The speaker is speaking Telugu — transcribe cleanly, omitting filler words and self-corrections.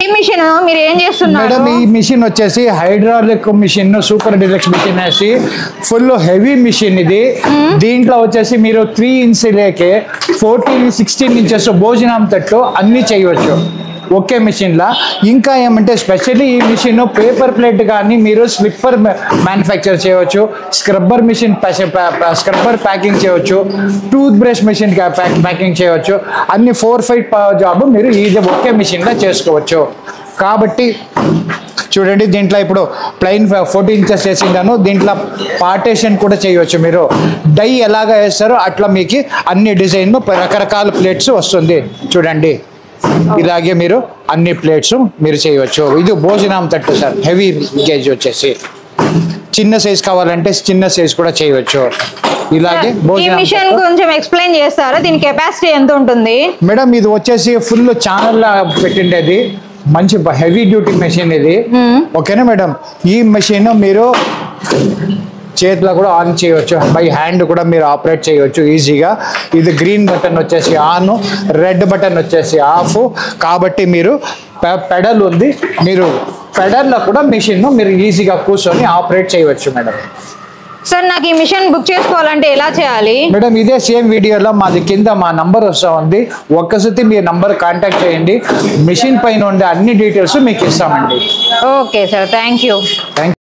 ఈ మిషన్ మీరు ఏం చేస్తున్నారు మేడం? ఈ మిషన్ వచ్చేసి hydraulic machine, super deluxe machine వేసి ఫుల్ హెవీ మిషన్ ఇది. దీంట్లో వచ్చేసి మీరు 3 ఇంచ్ లేకే 14, 16 ఇంచెస్ భోజనం తట్టు అన్ని చేయవచ్చు ఒకే మిషన్ లా. ఇంకా ఏమంటే స్పెషల్లీ ఈ మిషన్ పేపర్ ప్లేట్ కానీ మీరు స్లిప్పర్ మ్యానుఫ్యాక్చర్ చేయవచ్చు, స్క్రబ్బర్ మిషన్ స్క్రబ్బర్ ప్యాకింగ్ చేయవచ్చు, టూత్ బ్రష్ మిషన్ ప్యాకింగ్ చేయవచ్చు. అన్ని 4-5 జాబ్ మీరు ఈ ఒకే మిషన్ లా చేసుకోవచ్చు. కాబట్టి చూడండి, దీంట్లో ఇప్పుడు ప్లెయిన్ 14 ఇంచెస్ వేసిందాను. దీంట్లో పార్టేషన్ కూడా చేయవచ్చు. మీరు డై ఎలాగా వేస్తారో అట్లా మీకు అన్ని డిజైన్ రకరకాల ప్లేట్స్ వస్తుంది. చూడండి, ఇలాగే మీరు అన్ని ప్లేట్స్ మీరు చేయవచ్చు. ఇది భోజనం తట్టు సార్, హెవీ గేజ్ వచ్చేసి. చిన్న సైజ్ కావాలంటే చిన్న సైజ్ కూడా చేయవచ్చు. ఇలాగే మిషన్ కొంచెం ఎక్స్ప్లెయిన్ చేస్తారా? దీని కెపాసిటీ ఎంత ఉంటుంది? మేడం ఇది వచ్చేసి ఫుల్ ఛానల్ లా పెట్టిండేది, మంచి హెవీ డ్యూటీ మెషిన్ ఇది. ఓకేనా మేడం? ఈ మెషిన్ మీరు చేతిలో కూడా ఆన్ చేయవచ్చు, బై హ్యాండ్ కూడా మీరు ఆపరేట్ చేయవచ్చు ఈజీగా. ఇది గ్రీన్ బటన్ వచ్చేసి ఆన్, రెడ్ బటన్ వచ్చేసి ఆఫ్. కాబట్టి మీరు పెడల్ ఉంది, మీరు పెడల్లో కూడా మిషన్ మీరు ఈజీగా కూర్చొని ఆపరేట్ చేయవచ్చు మేడం. సార్ నాకు ఈ మిషన్ బుక్ చేసుకోవాలంటే ఎలా చేయాలి మేడం? ఇదే సేమ్ వీడియోలో మాది కింద మా నంబర్ వస్తూ ఉంది. ఒక్కసారి మీ నంబర్ కాంటాక్ట్ చేయండి, మిషన్ పైన ఉండే అన్ని డీటెయిల్స్ మీకు ఇస్తామండి. Okay sir, thank you.